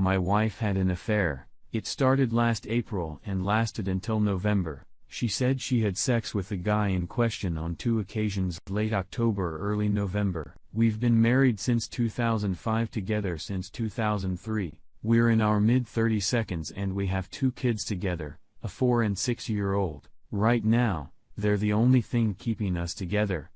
My wife had an affair. It started last April and lasted until November. She said she had sex with the guy in question on 2 occasions, late October, early November. We've been married since 2005, together since 2003. We're in our mid-30s and we have 2 kids together, a 4 and 6-year-old. Right now, they're the only thing keeping us together.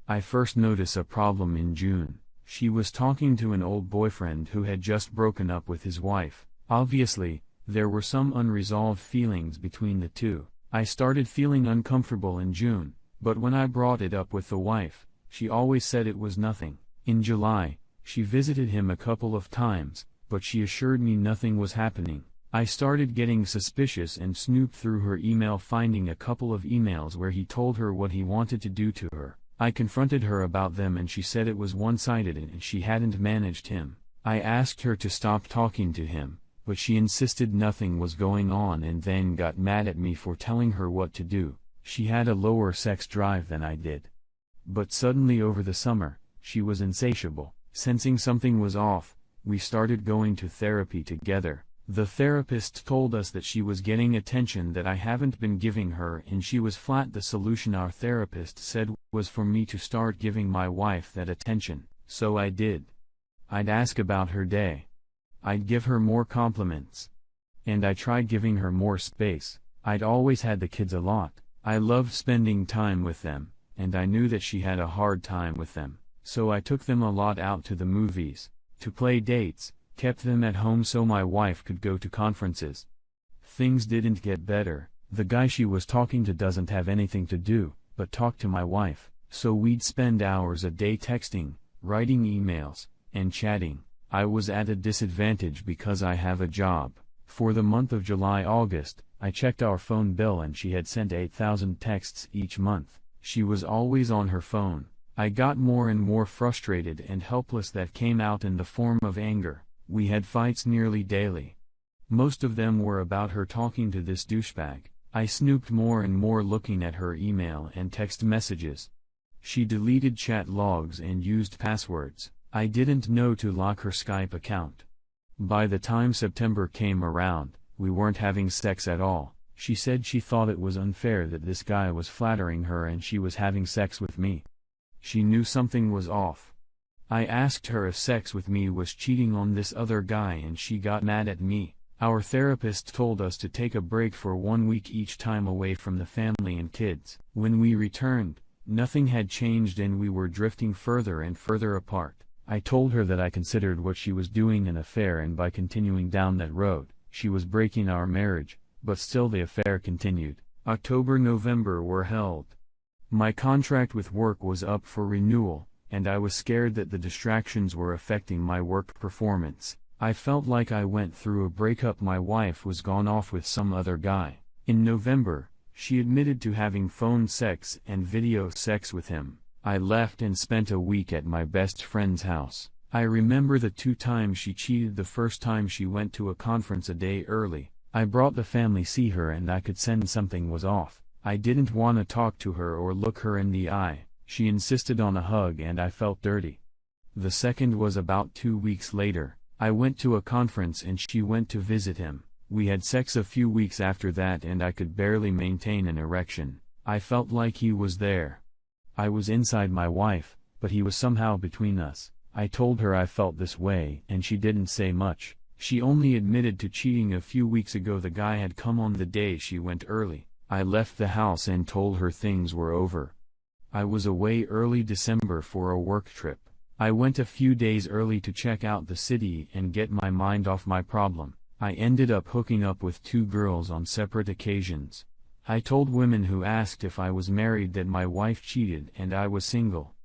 I first noticed a problem in June. She was talking to an old boyfriend who had just broken up with his wife. Obviously, there were some unresolved feelings between the two. I started feeling uncomfortable in June, but when I brought it up with the wife, she always said it was nothing. In July, she visited him a couple of times, but she assured me nothing was happening. I started getting suspicious and snooped through her email, finding a couple of emails where he told her what he wanted to do to her. I confronted her about them and she said it was one-sided and she hadn't managed him. I asked her to stop talking to him, but she insisted nothing was going on and then got mad at me for telling her what to do. She had a lower sex drive than I did. But suddenly over the summer, she was insatiable. Sensing something was off, we started going to therapy together. The therapist told us that she was getting attention that I haven't been giving her and she was flat. The solution, our therapist said, was for me to start giving my wife that attention. So I did. I'd ask about her day. I'd give her more compliments. And I tried giving her more space. I'd always had the kids a lot. I loved spending time with them, and I knew that she had a hard time with them. So I took them a lot out to the movies, to play dates, kept them at home so my wife could go to conferences. Things didn't get better. The guy she was talking to doesn't have anything to do but talk to my wife, so we'd spend hours a day texting, writing emails, and chatting. I was at a disadvantage because I have a job. For the month of July-August, I checked our phone bill and she had sent 8,000 texts each month. She was always on her phone. I got more and more frustrated and helpless. That came out in the form of anger. We had fights nearly daily. Most of them were about her talking to this douchebag. I snooped more and more, looking at her email and text messages. She deleted chat logs and used passwords. I didn't know to lock her Skype account. By the time September came around, we weren't having sex at all. She said she thought it was unfair that this guy was flattering her and she was having sex with me. She knew something was off. I asked her if sex with me was cheating on this other guy and she got mad at me. Our therapist told us to take a break for 1 week each time away from the family and kids. When we returned, nothing had changed and we were drifting further and further apart. I told her that I considered what she was doing an affair, and by continuing down that road, she was breaking our marriage, but still the affair continued. October-November were held. My contract with work was up for renewal, and I was scared that the distractions were affecting my work performance. I felt like I went through a breakup. My wife was gone off with some other guy. In November, she admitted to having phone sex and video sex with him. I left and spent a week at my best friend's house. I remember the 2 times she cheated. The first time she went to a conference a day early. I brought the family see her and I could sense something was off. I didn't want to talk to her or look her in the eye. She insisted on a hug and I felt dirty. The second was about 2 weeks later. I went to a conference and she went to visit him. We had sex a few weeks after that and I could barely maintain an erection. I felt like he was there. I was inside my wife, but he was somehow between us. I told her I felt this way and she didn't say much. She only admitted to cheating a few weeks ago. The guy had come on the day she went early. I left the house and told her things were over. I was away early December for a work trip. I went a few days early to check out the city and get my mind off my problem. I ended up hooking up with 2 girls on separate occasions. I told women who asked if I was married that my wife cheated and I was single.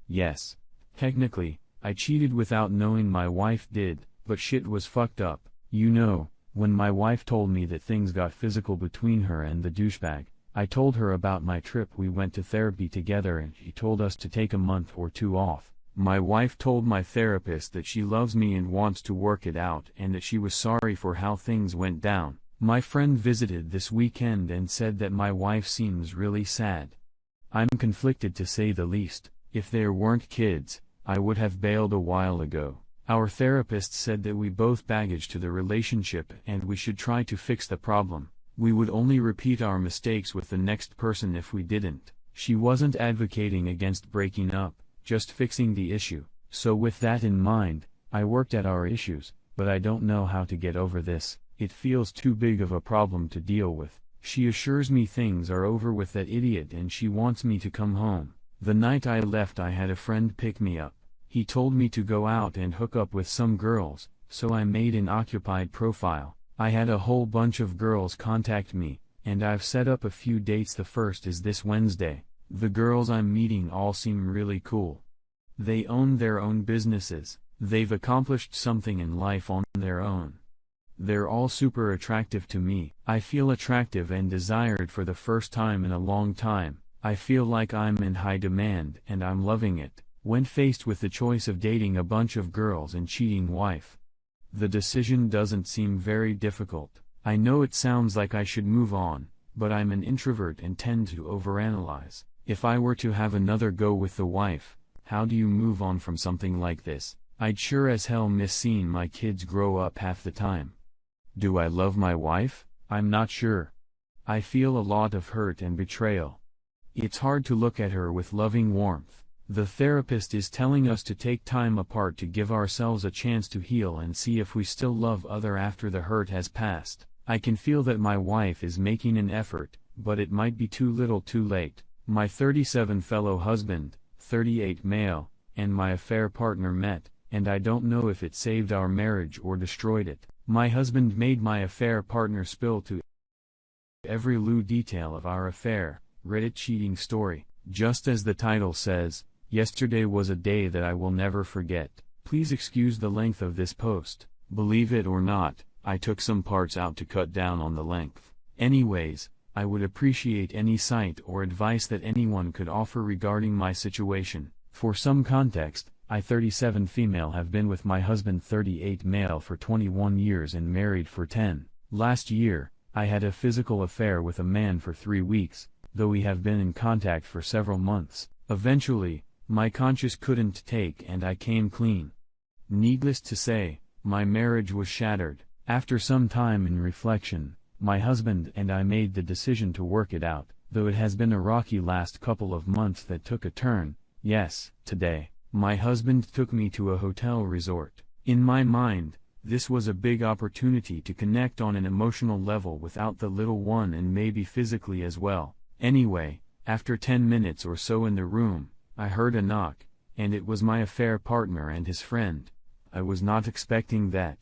Yes, technically, I cheated without knowing my wife did, but shit was fucked up. You know, when my wife told me that things got physical between her and the douchebag, I told her about my trip. We went to therapy together and she told us to take a month or 2 off. My wife told my therapist that she loves me and wants to work it out and that she was sorry for how things went down. My friend visited this weekend and said that my wife seems really sad. I'm conflicted to say the least. If there weren't kids, I would have bailed a while ago. Our therapist said that we both baggage to the relationship and we should try to fix the problem. We would only repeat our mistakes with the next person if we didn't. She wasn't advocating against breaking up, just fixing the issue. So with that in mind, I worked at our issues, but I don't know how to get over this. It feels too big of a problem to deal with. She assures me things are over with that idiot and she wants me to come home. The night I left I had a friend pick me up. He told me to go out and hook up with some girls, so I made an occupied profile. I had a whole bunch of girls contact me, and I've set up a few dates. The first is this Wednesday. The girls I'm meeting all seem really cool. They own their own businesses, they've accomplished something in life on their own. They're all super attractive to me. I feel attractive and desired for the first time in a long time. I feel like I'm in high demand and I'm loving it. When faced with the choice of dating a bunch of girls and cheating wife, the decision doesn't seem very difficult. I know it sounds like I should move on, but I'm an introvert and tend to overanalyze. If I were to have another go with the wife, how do you move on from something like this? I'd sure as hell miss seeing my kids grow up half the time. Do I love my wife? I'm not sure. I feel a lot of hurt and betrayal. It's hard to look at her with loving warmth. The therapist is telling us to take time apart to give ourselves a chance to heal and see if we still love other after the hurt has passed. I can feel that my wife is making an effort, but it might be too little too late. My 37 fellow husband, 38 male, and my affair partner met, and I don't know if it saved our marriage or destroyed it. My husband made my affair partner spill to every little detail of our affair, Reddit cheating story. Just as the title says, yesterday was a day that I will never forget. Please excuse the length of this post. Believe it or not, I took some parts out to cut down on the length. Anyways, I would appreciate any site or advice that anyone could offer regarding my situation. For some context, I 37 female have been with my husband 38 male for 21 years and married for 10. Last year, I had a physical affair with a man for 3 weeks, though we have been in contact for several months. Eventually, my conscience couldn't take and I came clean. Needless to say, my marriage was shattered. After some time in reflection, my husband and I made the decision to work it out, though it has been a rocky last couple of months that took a turn. Yes, today, my husband took me to a hotel resort. In my mind, this was a big opportunity to connect on an emotional level without the little one and maybe physically as well. Anyway, after 10 minutes or so in the room, I heard a knock, and it was my affair partner and his friend. I was not expecting that.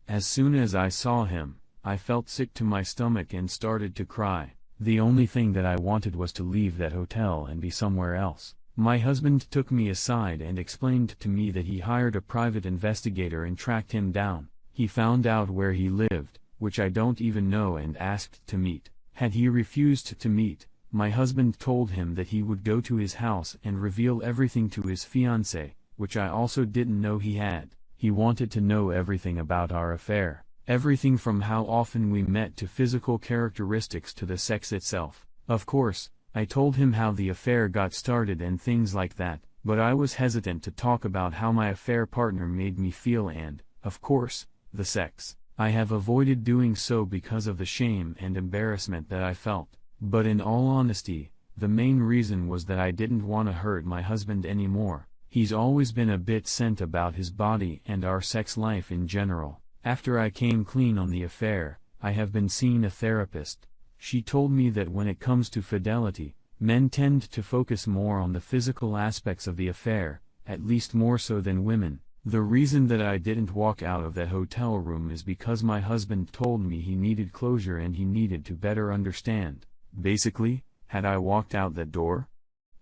As soon as I saw him, I felt sick to my stomach and started to cry. The only thing that I wanted was to leave that hotel and be somewhere else. My husband took me aside and explained to me that he hired a private investigator and tracked him down. He found out where he lived, which I don't even know, and asked to meet. Had he refused to meet, my husband told him that he would go to his house and reveal everything to his fiancée, which I also didn't know he had. He wanted to know everything about our affair. Everything from how often we met to physical characteristics to the sex itself. Of course, I told him how the affair got started and things like that, but I was hesitant to talk about how my affair partner made me feel and, of course, the sex. I have avoided doing so because of the shame and embarrassment that I felt. But in all honesty, the main reason was that I didn't want to hurt my husband anymore. He's always been a bit sent about his body and our sex life in general. After I came clean on the affair, I have been seeing a therapist. She told me that when it comes to fidelity, men tend to focus more on the physical aspects of the affair, at least more so than women. The reason that I didn't walk out of that hotel room is because my husband told me he needed closure and he needed to better understand. Basically, had I walked out that door,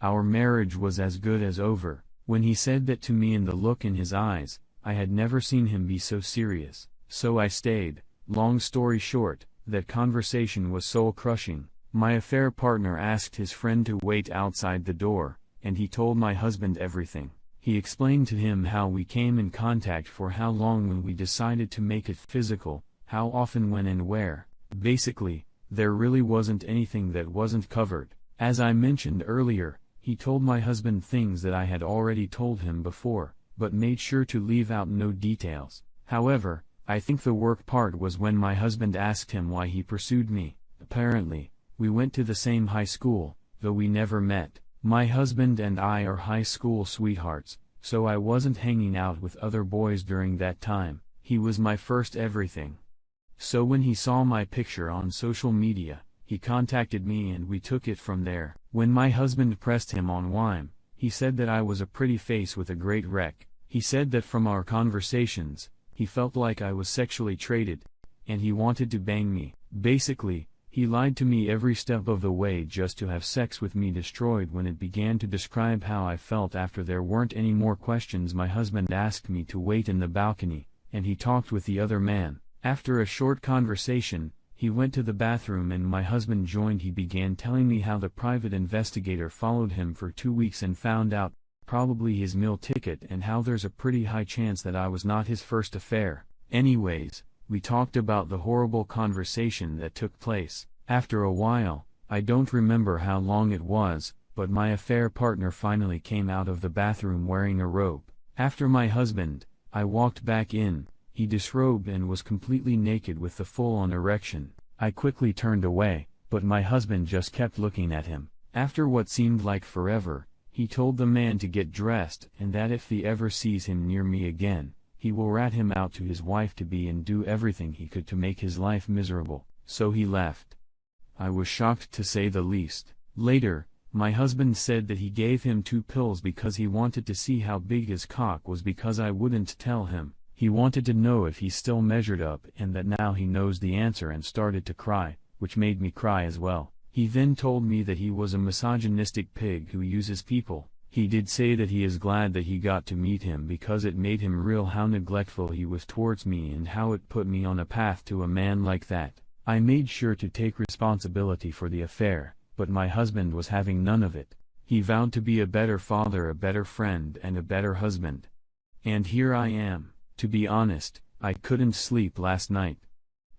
our marriage was as good as over. When he said that to me and the look in his eyes, I had never seen him be so serious. So I stayed. Long story short, that conversation was soul-crushing. My affair partner asked his friend to wait outside the door, and he told my husband everything. He explained to him how we came in contact for how long when we decided to make it physical, how often when and where. Basically, there really wasn't anything that wasn't covered. As I mentioned earlier, he told my husband things that I had already told him before, but made sure to leave out no details. However, I think the work part was when my husband asked him why he pursued me. Apparently, we went to the same high school, though we never met. My husband and I are high school sweethearts, so I wasn't hanging out with other boys during that time. He was my first everything. So when he saw my picture on social media, he contacted me and we took it from there. When my husband pressed him on why, he said that I was a pretty face with a great rec. He said that from our conversations, he felt like I was sexually traded, and he wanted to bang me. Basically, he lied to me every step of the way just to have sex with me. Destroyed when it began to describe how I felt after there weren't any more questions. My husband asked me to wait in the balcony, and he talked with the other man. After a short conversation, he went to the bathroom and my husband joined. He began telling me how the private investigator followed him for 2 weeks and found out, probably his meal ticket, and how there's a pretty high chance that I was not his first affair. Anyways, we talked about the horrible conversation that took place. After a while, I don't remember how long it was, but my affair partner finally came out of the bathroom wearing a robe. After my husband, I walked back in. He disrobed and was completely naked with the full-on erection. I quickly turned away, but my husband just kept looking at him. After what seemed like forever, he told the man to get dressed and that if he ever sees him near me again, he will rat him out to his wife-to-be and do everything he could to make his life miserable. So he left. I was shocked to say the least. Later, my husband said that he gave him 2 pills because he wanted to see how big his cock was because I wouldn't tell him. He wanted to know if he still measured up and that now he knows the answer and started to cry, which made me cry as well. He then told me that he was a misogynistic pig who uses people. He did say that he is glad that he got to meet him because it made him real how neglectful he was towards me and how it put me on a path to a man like that. I made sure to take responsibility for the affair, but my husband was having none of it. He vowed to be a better father, a better friend, and a better husband. And here I am. To be honest, I couldn't sleep last night.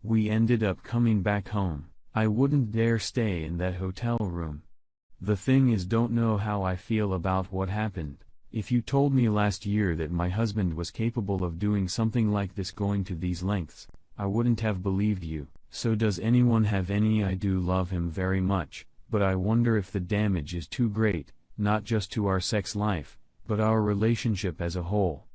We ended up coming back home. I wouldn't dare stay in that hotel room. The thing is, don't know how I feel about what happened. If you told me last year that my husband was capable of doing something like this, going to these lengths, I wouldn't have believed you. So does anyone have any? I do love him very much, but I wonder if the damage is too great, not just to our sex life, but our relationship as a whole.